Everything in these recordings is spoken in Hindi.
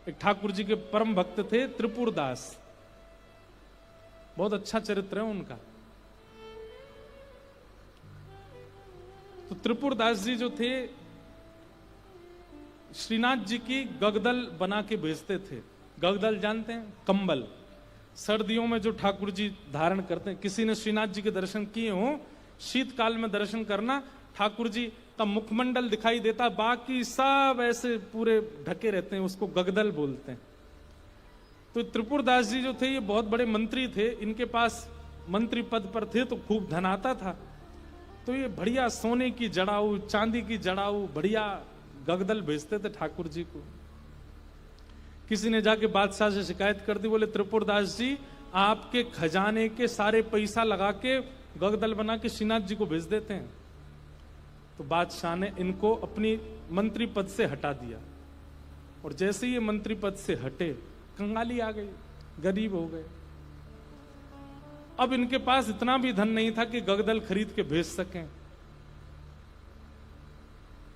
एक ठाकुर जी के परम भक्त थे त्रिपुरदास, बहुत अच्छा चरित्र है उनका। तो त्रिपुरदास जी जो थे, श्रीनाथ जी की गगदल बना के भेजते थे। गगदल जानते हैं? कंबल, सर्दियों में जो ठाकुर जी धारण करते हैं। किसी ने श्रीनाथ जी के दर्शन किए हो, शीतकाल में दर्शन करना, ठाकुर जी का मुखमंडल दिखाई देता, बाकी सब ऐसे पूरे ढके रहते हैं, उसको गगदल बोलते हैं। तो त्रिपुरदास जी जो थे ये बहुत बड़े मंत्री थे, इनके पास मंत्री पद पर थे तो खूब धन आता था। तो ये बढ़िया सोने की जड़ाऊ, चांदी की जड़ाऊ, बढ़िया गगदल भेजते थे ठाकुर जी को। किसी ने जाके बादशाह से शिकायत कर दी, बोले त्रिपुरदास जी आपके खजाने के सारे पैसा लगा के गगदल बना के श्रीनाथ जी को भेज देते हैं। तो बादशाह ने इनको अपनी मंत्री पद से हटा दिया, और जैसे ये मंत्री पद से हटे, कंगाली आ गई, गरीब हो गए। अब इनके पास इतना भी धन नहीं था कि गगदल खरीद के भेज सकें।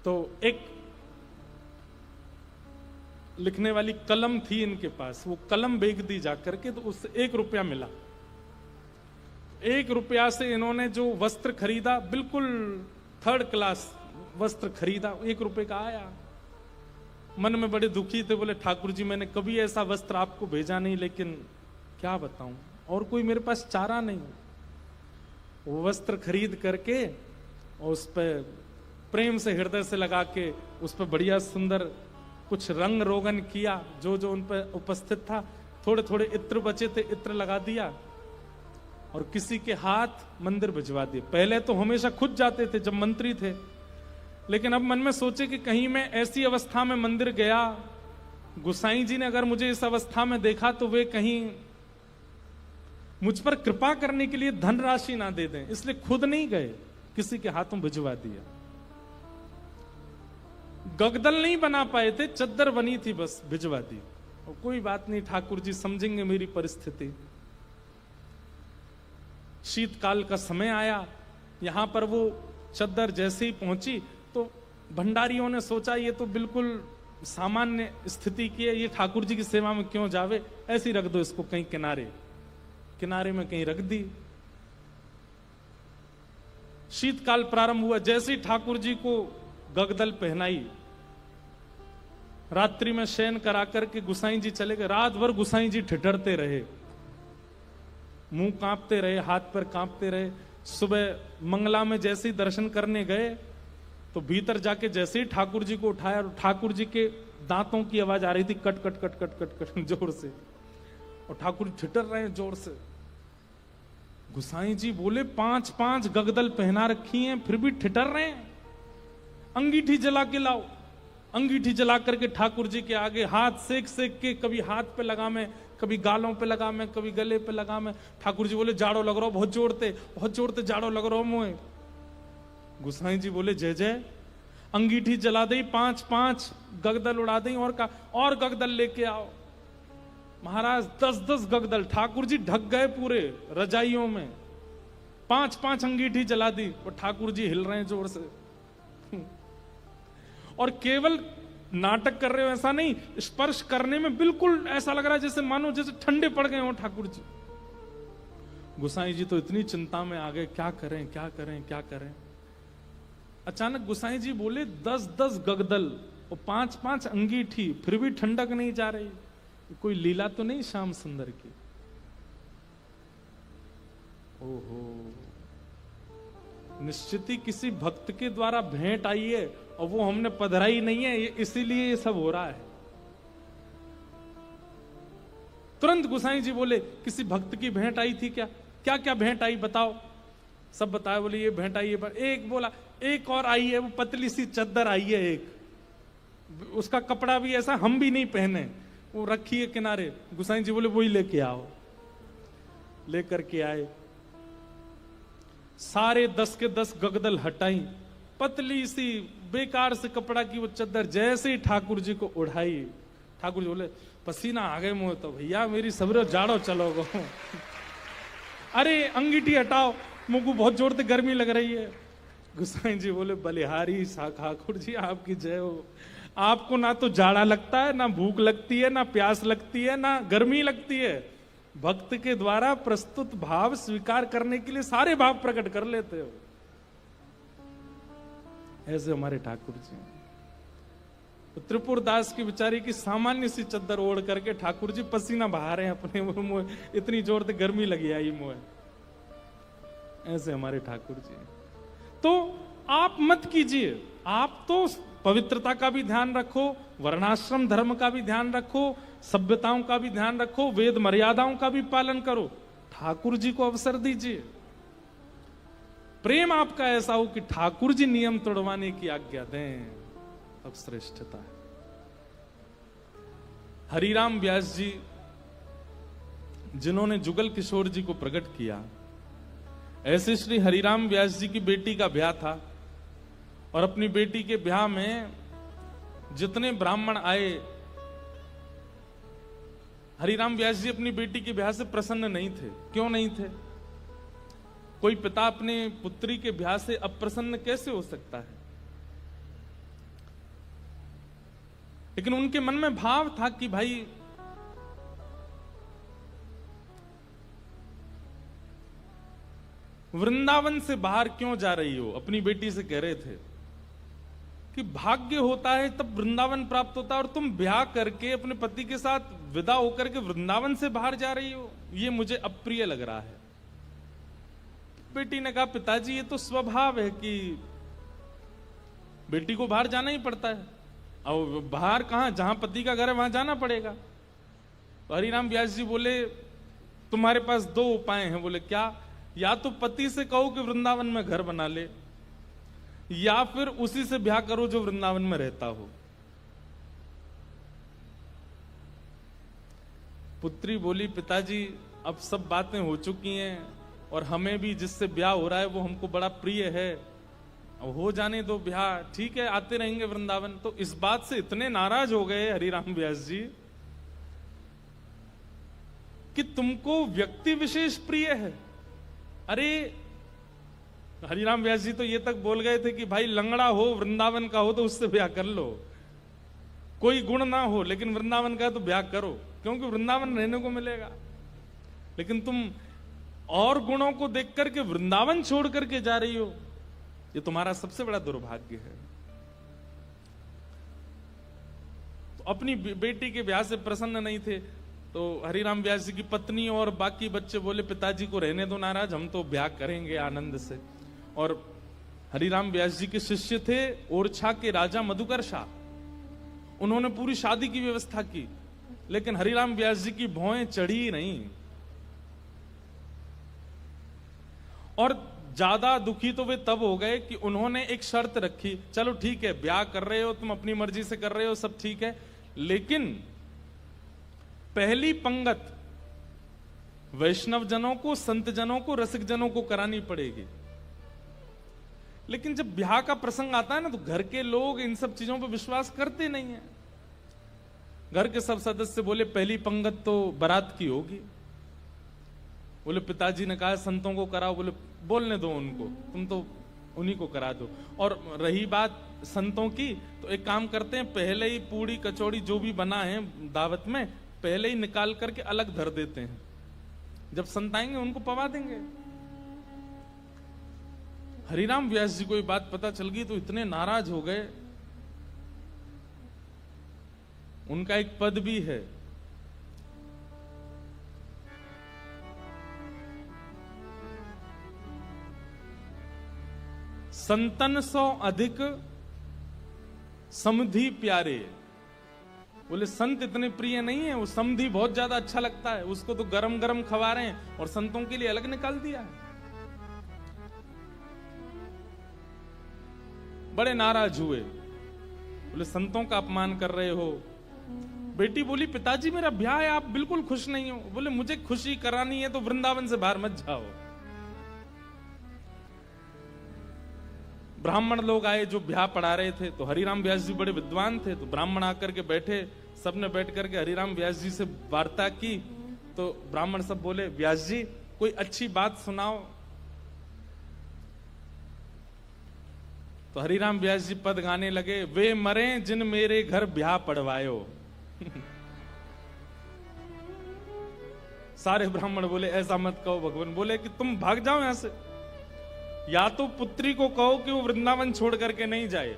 तो एक लिखने वाली कलम थी इनके पास, वो कलम बेच दी जाकर के, तो उससे 1 रुपया मिला। 1 रुपया से इन्होंने जो वस्त्र खरीदा, बिल्कुल 3rd क्लास वस्त्र खरीदा, 1 रुपए का आया। मन में बड़े दुखी थे, बोले ठाकुर जी मैंने कभी ऐसा वस्त्र आपको भेजा नहीं, लेकिन क्या बताऊं, और कोई मेरे पास चारा नहीं। वो वस्त्र खरीद करके और उस पर प्रेम से हृदय से लगा के उस पर बढ़िया सुंदर कुछ रंग रोगन किया, जो जो उन पर उपस्थित था। थोड़े थोड़े इत्र बचे थे, इत्र लगा दिया और किसी के हाथ मंदिर भिजवा दिए। पहले तो हमेशा खुद जाते थे जब मंत्री थे, लेकिन अब मन में सोचे कि कहीं मैं ऐसी अवस्था में मंदिर गया, गुसाई जी ने अगर मुझे इस अवस्था में देखा तो वे कहीं मुझ पर कृपा करने के लिए धनराशि ना दे दें, इसलिए खुद नहीं गए, किसी के हाथों भिजवा दिया। गगदल नहीं बना पाए थे, चद्दर बनी थी, बस भिजवा दी। और कोई बात नहीं, ठाकुर जी समझेंगे मेरी परिस्थिति। शीतकाल का समय आया, यहां पर वो चद्दर जैसे ही पहुंची तो भंडारियों ने सोचा ये तो बिल्कुल सामान्य स्थिति की है, ये ठाकुर जी की सेवा में क्यों जावे, ऐसे ही रख दो इसको कहीं किनारे, किनारे में कहीं रख दी। शीतकाल प्रारंभ हुआ, जैसे ही ठाकुर जी को गगदल पहनाई, रात्रि में शयन करा करके गुसाई जी चले गए। रात भर गुसाई जी ठिठरते रहे, मुंह कांपते रहे, हाथ पर कांपते रहे। सुबह मंगला में जैसे ही दर्शन करने गए तो भीतर जाके जैसे ही ठाकुर जी को उठाया, ठाकुर जी के दांतों की आवाज आ रही थी, cut cut cut cut cut cut जोर से, और ठाकुर जी ठिठर रहे हैं जोर से। गुसाई जी बोले 5-5 गगदल पहना रखी हैं, फिर भी ठिठर रहे हैं, अंगीठी जला के लाओ। अंगीठी जला करके ठाकुर जी के आगे हाथ सेक सेक के, कभी हाथ पे लगा मैं, कभी गालों पे लगा मैं, कभी गले पे लगा मैं। ठाकुर जी बोले जाड़ो लग रहा हो, बहुत जोड़ते जाड़ो लग रहा हो मुझे। गुसाई जी बोले जय जय। अंगीठी जला दी, 5-5 गगदल उड़ा दी, और गगदल लेके आओ। महाराज 10-10 गगदल, ठाकुर जी ढक गए पूरे रजाइयों में। 5-5 अंगीठी जला दी और ठाकुर जी हिल रहे हैं जोर से। और केवल नाटक कर रहे हो ऐसा नहीं, स्पर्श करने में बिल्कुल ऐसा लग रहा है जैसे मानो जैसे ठंडे पड़ गए हो ठाकुर जी। गुसाई जी तो इतनी चिंता में आ गए, क्या करें क्या करें क्या करें। अचानक गुसाई जी बोले 10-10 गगदल और 5-5 अंगीठी, फिर भी ठंडक नहीं जा रही, कोई लीला तो नहीं श्याम सुंदर की। ओहो, निश्चित ही किसी भक्त के द्वारा भेंट आई है और वो हमने पधराई नहीं है, इसीलिए ये सब हो रहा है। तुरंत गुसाई जी बोले किसी भक्त की भेंट आई थी क्या? क्या क्या भेंट आई बताओ। सब बताया, बोले ये भेंट आई है। पर एक बोला एक और आई है, वो पतली सी चद्दर आई है एक, उसका कपड़ा भी ऐसा हम भी नहीं पहने, वो रखी है किनारे। गुसाई जी बोले वही लेके आओ। लेकर के आए, सारे 10 के 10 गगदल हटाई, पतली सी बेकार से कपड़ा की वो चद्दर जैसे ही ठाकुर जी को उड़ाई, ठाकुर जी बोले पसीना आ गए मुंह, तो भैया मेरी सबरे जाड़ो चलो गो। अरे अंगीठी हटाओ, मुंह को बहुत जोर से गर्मी लग रही है। गुसाई जी बोले बलिहारी ठाकुर जी आपकी जय हो, आपको ना तो जाड़ा लगता है, ना भूख लगती है, ना प्यास लगती है, ना गर्मी लगती है। भक्त के द्वारा प्रस्तुत भाव स्वीकार करने के लिए सारे भाव प्रकट कर लेते हो। ऐसे हमारे ठाकुर जी। तो त्रिपुरदास की बेचारी की सामान्य सी चद्दर ओढ़ करके ठाकुर जी पसीना बहा रहे हैं अपने मुंह, इतनी जोर से गर्मी लगी आई मुंह। ऐसे हमारे ठाकुर जी। तो आप मत कीजिए, आप तो पवित्रता का भी ध्यान रखो, वर्णाश्रम धर्म का भी ध्यान रखो, सभ्यताओं का भी ध्यान रखो, वेद मर्यादाओं का भी पालन करो। ठाकुर जी को अवसर दीजिए। प्रेम आपका ऐसा हो कि ठाकुर जी नियम तोड़वाने की आज्ञा दें, अब श्रेष्ठता है। हरिराम व्यास जी जिन्होंने जुगल किशोर जी को प्रकट किया, ऐसे श्री हरिराम व्यास जी की बेटी का ब्याह था और अपनी बेटी के ब्याह में जितने ब्राह्मण आए, हरिराम व्यास जी अपनी बेटी के ब्याह से प्रसन्न नहीं थे। क्यों नहीं थे? कोई पिता अपने पुत्री के ब्याह से अप्रसन्न कैसे हो सकता है? लेकिन उनके मन में भाव था कि भाई वृंदावन से बाहर क्यों जा रही हो? अपनी बेटी से कह रहे थे कि भाग्य होता है तब वृंदावन प्राप्त होता है, और तुम ब्याह करके अपने पति के साथ विदा होकर के वृंदावन से बाहर जा रही हो, ये मुझे अप्रिय लग रहा है। बेटी ने कहा, पिताजी ये तो स्वभाव है कि बेटी को बाहर जाना ही पड़ता है, और बाहर कहां, जहां पति का घर है वहां जाना पड़ेगा। तो हरिराम व्यास जी बोले, तुम्हारे पास दो उपाय हैं। बोले क्या? या तो पति से कहो कि वृंदावन में घर बना ले, या फिर उसी से ब्याह करो जो वृंदावन में रहता हो। पुत्री बोली, पिताजी अब सब बातें हो चुकी हैं और हमें भी जिससे ब्याह हो रहा है वो हमको बड़ा प्रिय है, अब हो जाने दो ब्याह, ठीक है आते रहेंगे वृंदावन। तो इस बात से इतने नाराज हो गए हरिराम व्यास जी कि तुमको व्यक्ति विशेष प्रिय है। अरे हरिराम व्यास जी तो ये तक बोल गए थे कि भाई लंगड़ा हो, वृंदावन का हो तो उससे ब्याह कर लो, कोई गुण ना हो लेकिन वृंदावन का है तो ब्याह करो, क्योंकि वृंदावन रहने को मिलेगा। लेकिन तुम और गुणों को देख करके वृंदावन छोड़ करके जा रही हो, ये तुम्हारा सबसे बड़ा दुर्भाग्य है। तो अपनी बेटी के ब्याह से प्रसन्न नहीं थे, तो हरिराम व्यास जी की पत्नी और बाकी बच्चे बोले, पिताजी को रहने दो नाराज, हम तो ब्याह करेंगे आनंद से। और हरिराम व्यास जी के शिष्य थे ओरछा के राजा मधुकर शाह, उन्होंने पूरी शादी की व्यवस्था की, लेकिन हरिराम व्यास जी की भौएं चढ़ी नहीं। और ज्यादा दुखी तो वे तब हो गए कि उन्होंने एक शर्त रखी, चलो ठीक है ब्याह कर रहे हो तुम, अपनी मर्जी से कर रहे हो, सब ठीक है, लेकिन पहली पंगत वैष्णव जनों को, संत जनों को, रसिक जनों को करानी पड़ेगी। लेकिन जब ब्याह का प्रसंग आता है ना, तो घर के लोग इन सब चीजों पर विश्वास करते नहीं है। घर के सब सदस्य बोले, पहली पंगत तो बारात की होगी। बोले पिताजी ने कहा संतों को कराओ। बोले बोलने दो उनको, तुम तो उन्हीं को करा दो। और रही बात संतों की, तो एक काम करते हैं, पहले ही पूड़ी कचौड़ी जो भी बना है दावत में, पहले ही निकाल करके अलग धर देते हैं, जब संत आएंगे उनको पवा देंगे। हरिराम व्यास जी को ये बात पता चल गई तो इतने नाराज हो गए। उनका एक पद भी है, संतन सौ अधिक समधि प्यारे। बोले संत इतने प्रिय नहीं है, वो समधि बहुत ज्यादा अच्छा लगता है, उसको तो गरम गरम खवा रहे हैं और संतों के लिए अलग निकाल दिया है। बड़े नाराज हुए, बोले संतों का अपमान कर रहे हो। बेटी बोली, पिताजी मेरा ब्याह है, आप बिल्कुल खुश नहीं हो। बोले मुझे खुशी करानी है तो वृंदावन से बाहर मत जाओ। ब्राह्मण लोग आए जो ब्याह पढ़ा रहे थे, तो हरिराम व्यास जी बड़े विद्वान थे, तो ब्राह्मण आकर के बैठे, सबने बैठ करके हरिराम व्यास जी से वार्ता की। तो ब्राह्मण सब बोले, व्यास जी कोई अच्छी बात सुनाओ। तो हरिराम व्यास जी पद गाने लगे, वे मरे जिन मेरे घर ब्याह पड़वायो। सारे ब्राह्मण बोले ऐसा मत कहो। भगवान बोले कि तुम भाग जाओ यहां से, या तो पुत्री को कहो कि वो वृंदावन छोड़ करके नहीं जाए,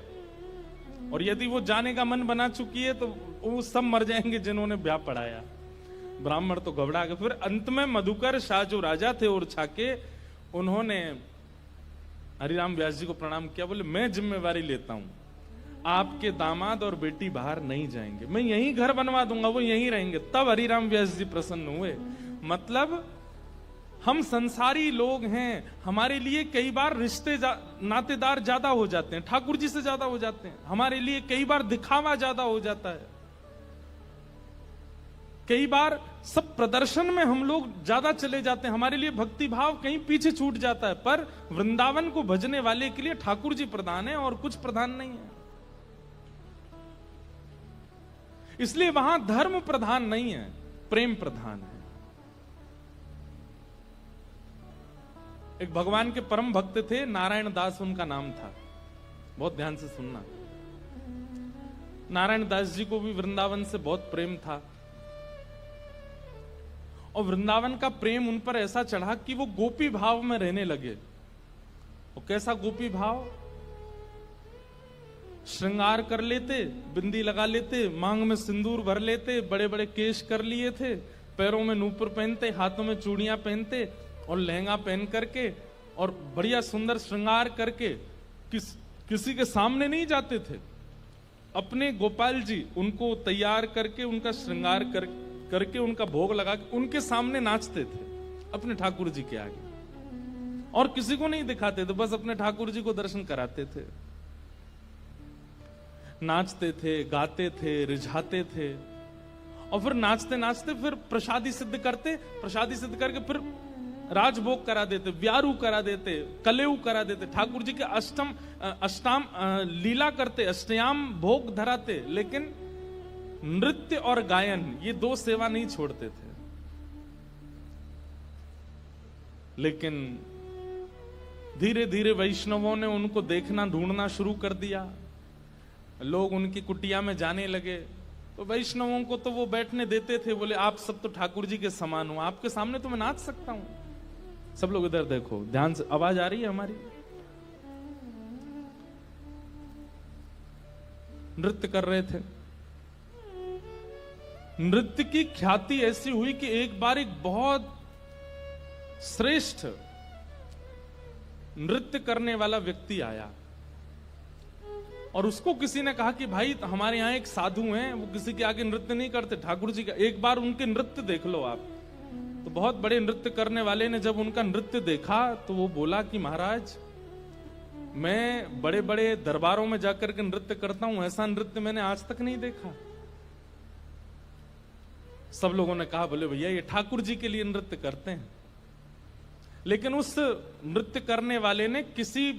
और यदि वो जाने का मन बना चुकी है तो वो सब मर जाएंगे जिन्होंने ब्याह पढ़ाया। ब्राह्मण तो घबरा गए। फिर अंत में मधुकर शाह जो राजा थे ओरछा के, उन्होंने हरिराम व्यास जी को प्रणाम किया। बोले मैं जिम्मेवारी लेता हूं, आपके दामाद और बेटी बाहर नहीं जाएंगे, मैं यहीं घर बनवा दूंगा, वो यहीं रहेंगे। तब हरिराम व्यास जी प्रसन्न हुए। मतलब हम संसारी लोग हैं, हमारे लिए कई बार रिश्ते नातेदार ज्यादा हो जाते हैं, ठाकुर जी से ज्यादा हो जाते हैं। हमारे लिए कई बार दिखावा ज्यादा हो जाता है, कई बार सब प्रदर्शन में हम लोग ज्यादा चले जाते हैं, हमारे लिए भक्ति भाव कहीं पीछे छूट जाता है। पर वृंदावन को भजने वाले के लिए ठाकुर जी प्रधान है और कुछ प्रधान नहीं है। इसलिए वहां धर्म प्रधान नहीं है, प्रेम प्रधान है। एक भगवान के परम भक्त थे, नारायण दास उनका नाम था। बहुत ध्यान से सुनना। नारायण दास जी को भी वृंदावन से बहुत प्रेम था, और वृंदावन का प्रेम उन पर ऐसा चढ़ा कि वो गोपी भाव में रहने लगे। और कैसा गोपी भाव? श्रृंगार कर लेते, बिंदी लगा लेते, मांग में सिंदूर भर लेते, बड़े बड़े केश कर लिए थे, पैरों में नूपुर पहनते, हाथों में चूड़ियां पहनते और लहंगा पहन करके और बढ़िया सुंदर श्रृंगार करके किसी के सामने नहीं जाते थे। अपने गोपाल जी उनको तैयार करके, उनका श्रृंगार करके उनका भोग लगा के उनके सामने नाचते थे, अपने ठाकुर जी के आगे। और किसी को नहीं दिखाते थे, बस अपने ठाकुर जी को दर्शन कराते थे। नाचते थे, गाते थे, रिझाते थे, और फिर नाचते नाचते फिर प्रसादी सिद्ध करते, प्रसादी सिद्ध करके फिर राजभोग करा देते, व्यारू करा देते, कलेऊ करा देते, ठाकुर जी के अष्टाम लीला करते, अष्टयाम भोग धराते। लेकिन नृत्य और गायन ये दो सेवा नहीं छोड़ते थे। लेकिन धीरे धीरे वैष्णवों ने उनको देखना, ढूंढना शुरू कर दिया। लोग उनकी कुटिया में जाने लगे, तो वैष्णवों को तो वो बैठने देते थे। बोले आप सब तो ठाकुर जी के समान हो, आपके सामने तो मैं नाच सकता हूं। सब लोग इधर देखो, ध्यान से, आवाज आ रही है हमारी? नृत्य कर रहे थे। नृत्य की ख्याति ऐसी हुई कि एक बार एक बहुत श्रेष्ठ नृत्य करने वाला व्यक्ति आया, और उसको किसी ने कहा कि भाई हमारे यहाँ एक साधु हैं, वो किसी के आगे नृत्य नहीं करते, ठाकुर जी का, एक बार उनके नृत्य देख लो आप। तो बहुत बड़े नृत्य करने वाले ने जब उनका नृत्य देखा तो वो बोला कि महाराज, मैं बड़े बड़े दरबारों में जाकर के नृत्य करता हूं, ऐसा नृत्य मैंने आज तक नहीं देखा। सब लोगों ने कहा बोले भैया ये ठाकुर जी के लिए नृत्य करते हैं। लेकिन उस नृत्य करने वाले ने किसी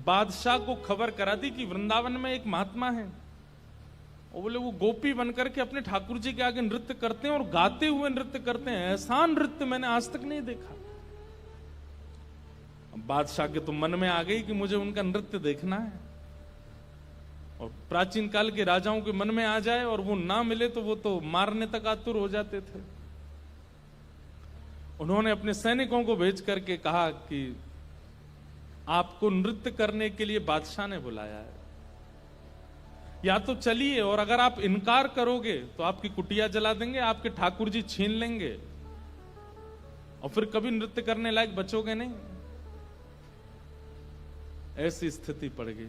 बादशाह को खबर करा दी कि वृंदावन में एक महात्मा है, और बोले वो गोपी बनकर के अपने ठाकुर जी के आगे नृत्य करते हैं और गाते हुए नृत्य करते हैं, ऐसा नृत्य मैंने आज तक नहीं देखा। बादशाह के तो मन में आ गई कि मुझे उनका नृत्य देखना है। और प्राचीन काल के राजाओं के मन में आ जाए और वो ना मिले तो वो तो मारने तक आतुर हो जाते थे। उन्होंने अपने सैनिकों को भेज करके कहा कि आपको नृत्य करने के लिए बादशाह ने बुलाया है, या तो चलिए, और अगर आप इनकार करोगे तो आपकी कुटिया जला देंगे, आपके ठाकुर जी छीन लेंगे, और फिर कभी नृत्य करने लायक बचोगे नहीं। ऐसी स्थिति पड़ गई।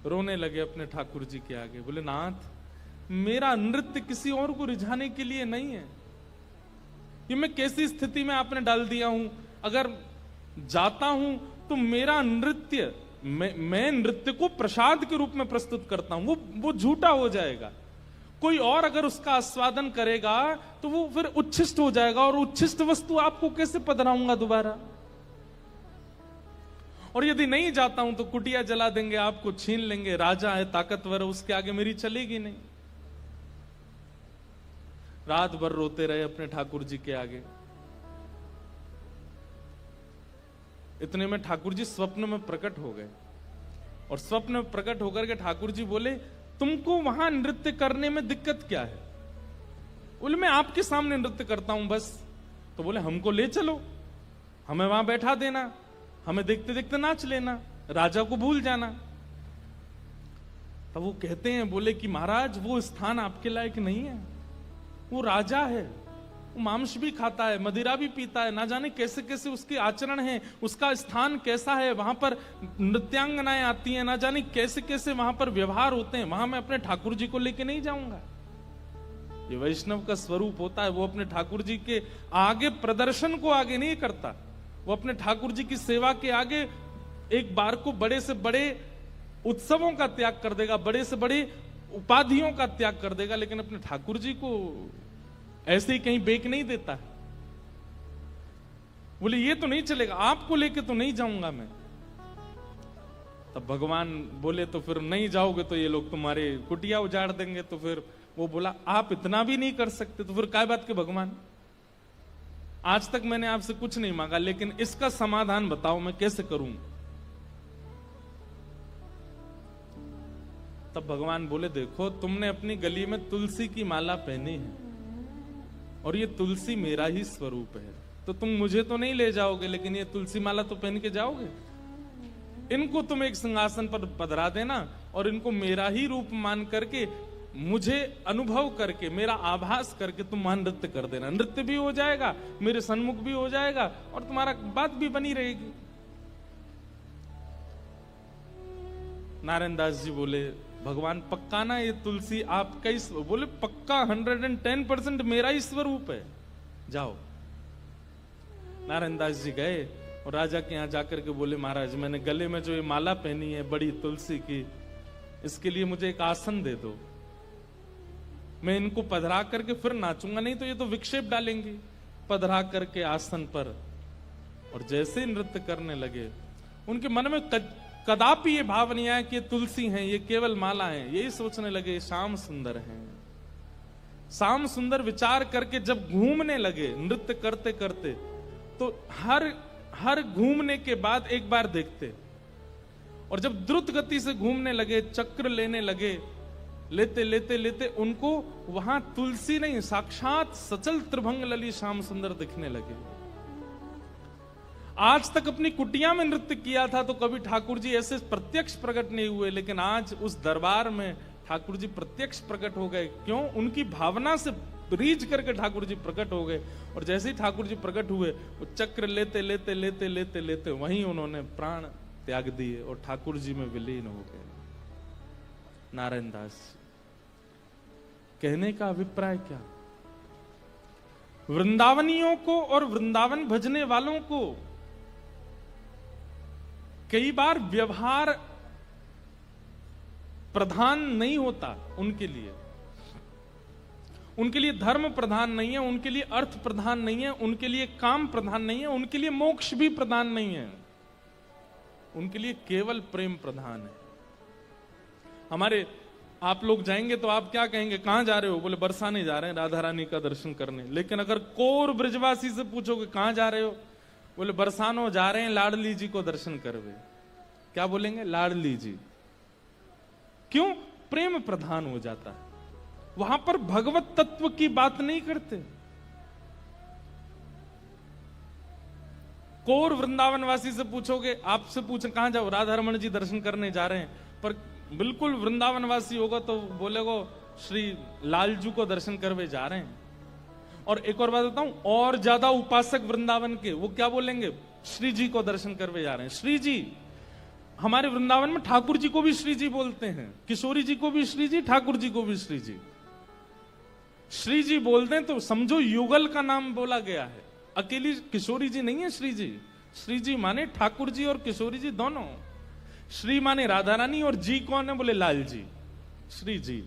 रोने लगे अपने ठाकुर जी के आगे, बोले नाथ मेरा नृत्य किसी और को रिझाने के लिए नहीं है, ये मैं कैसी स्थिति में आपने डाल दिया हूं। अगर जाता हूं तो मेरा नृत्य, मैं नृत्य को प्रसाद के रूप में प्रस्तुत करता हूं, वो झूठा हो जाएगा। कोई और अगर उसका आस्वादन करेगा तो वो फिर उच्छिष्ट हो जाएगा, और उच्छिष्ट वस्तु आपको कैसे पधराऊंगा दोबारा। और यदि नहीं जाता हूं तो कुटिया जला देंगे, आपको छीन लेंगे, राजा है ताकतवर है, उसके आगे मेरी चलेगी नहीं। रात भर रोते रहे अपने ठाकुर जी के आगे। इतने में ठाकुर जी स्वप्न में प्रकट हो गए। और स्वप्न में प्रकट होकर के ठाकुर जी बोले, तुमको वहां नृत्य करने में दिक्कत क्या है? बोले, मैं आपके सामने नृत्य करता हूं बस। तो बोले, हमको ले चलो, हमें वहां बैठा देना, हमें देखते देखते नाच लेना, राजा को भूल जाना। तब वो कहते हैं, बोले कि महाराज वो स्थान आपके लायक नहीं है, वो राजा है, वो मांस भी खाता है, मदिरा भी पीता है, ना जाने कैसे कैसे उसके आचरण है, उसका स्थान कैसा है, वहां पर नृत्यांगनाएं आती हैं, ना जाने कैसे कैसे वहां पर व्यवहार होते हैं, वहां मैं अपने ठाकुर जी को लेके नहीं जाऊंगा। ये वैष्णव का स्वरूप होता है, वो अपने ठाकुर जी के आगे प्रदर्शन को आगे नहीं करता, वो अपने ठाकुर जी की सेवा के आगे एक बार को बड़े से बड़े उत्सवों का त्याग कर देगा, बड़े से बड़े उपाधियों का त्याग कर देगा, लेकिन अपने ठाकुर जी को ऐसे ही कहीं बेक नहीं देता है। बोले, ये तो नहीं चलेगा, आपको लेके तो नहीं जाऊंगा मैं। तब भगवान बोले, तो फिर नहीं जाओगे तो ये लोग तुम्हारे कुटिया उजाड़ देंगे। तो फिर वो बोला, आप इतना भी नहीं कर सकते तो फिर काय बात के भगवान, आज तक मैंने आपसे कुछ नहीं मांगा, लेकिन इसका समाधान बताओ मैं कैसे करूं। तब भगवान बोले, देखो तुमने अपनी गली में तुलसी की माला पहनी है और ये तुलसी मेरा ही स्वरूप है, तो तुम मुझे तो नहीं ले जाओगे, लेकिन ये तुलसी माला तो पहन के जाओगे। इनको तुम एक सिंहासन पर पधरा देना और इनको मेरा ही रूप मान करके, मुझे अनुभव करके, मेरा आभास करके तुम वहां नृत्य कर देना। नृत्य भी हो जाएगा, मेरे सन्मुख भी हो जाएगा और तुम्हारा बात भी बनी रहेगी। नारायण दास जी बोले, भगवान पक्का ना ये तुलसी आपका ही? बोले, पक्का 110% मेरा ही स्वरूप है, जाओ। नारायण दास जी गए और राजा के यहां जाकर के बोले, महाराज मैंने गले में जो ये माला पहनी है बड़ी तुलसी की, इसके लिए मुझे एक आसन दे दो, मैं इनको पधरा करके फिर नाचूंगा, नहीं तो ये तो विक्षेप डालेंगे। पधरा करके आसन पर और जैसे ही नृत्य करने लगे, उनके मन में कदापि ये भाव नहीं आया कि ये तुलसी हैं, ये केवल माला है, यही सोचने लगे श्याम सुंदर हैं। श्याम सुंदर विचार करके जब घूमने लगे नृत्य करते करते, तो हर घूमने के बाद एक बार देखते, और जब द्रुत गति से घूमने लगे, चक्र लेने लगे, लेते लेते लेते उनको वहां तुलसी नहीं, साक्षात सचल त्रिभंग लली श्याम सुंदर दिखने लगे। आज तक अपनी कुटिया में नृत्य किया था तो कभी ठाकुर जी ऐसे प्रत्यक्ष प्रकट नहीं हुए, लेकिन आज उस दरबार में ठाकुर जी प्रत्यक्ष प्रकट हो गए। क्यों? उनकी भावना से रीझ करके ठाकुर जी प्रकट हो गए, और जैसे ही ठाकुर जी प्रकट हुए, वो चक्र लेते लेते लेते लेते लेते वहीं उन्होंने प्राण त्याग दिए और ठाकुर जी में विलीन हो गए। नारायण दास कहने का अभिप्राय क्या? वृंदावनियों को और वृंदावन भजने वालों को कई बार व्यवहार प्रधान नहीं होता, उनके लिए धर्म प्रधान नहीं है, उनके लिए अर्थ प्रधान नहीं है, उनके लिए काम प्रधान नहीं है, उनके लिए मोक्ष भी प्रधान नहीं है, उनके लिए केवल प्रेम प्रधान है। हमारे आप लोग जाएंगे तो आप क्या कहेंगे, कहां जा रहे हो? बोले, बरसाने जा रहे हैं, राधा रानी का दर्शन करने। लेकिन अगर कोर ब्रजवासी से पूछोगे कहां जा रहे हो, बोले बरसानो जा रहे हैं लाडली जी को दर्शन करवे। क्या बोलेंगे? लाडली जी। क्यों? प्रेम प्रधान हो जाता है, वहां पर भगवत तत्व की बात नहीं करते। कोर वृंदावनवासी से पूछोगे, आपसे पूछे कहां जाओ, राधा रमन जी दर्शन करने जा रहे हैं, पर बिल्कुल वृंदावनवासी होगा तो बोलेगो श्री लालजू को दर्शन करवे जा रहे हैं। और एक और बात बताऊं, और ज्यादा उपासक वृंदावन के, वो क्या बोलेंगे? श्री जी को दर्शन करवे जा रहे हैं। श्री जी, हमारे वृंदावन में ठाकुर जी को भी श्री जी बोलते हैं, किशोरी जी को भी श्री जी, ठाकुर जी को भी श्री जी। श्री जी बोलते हैं तो समझो युगल का नाम बोला गया है, अकेली किशोरी जी नहीं है श्री जी। श्री जी माने ठाकुर जी और किशोरी जी दोनों। श्री माने राधा रानी और जी कौन है? बोले लाल जी, श्री जी।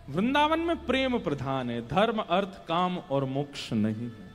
वृंदावन में प्रेम प्रधान है, धर्म अर्थ काम और मोक्ष नहीं है।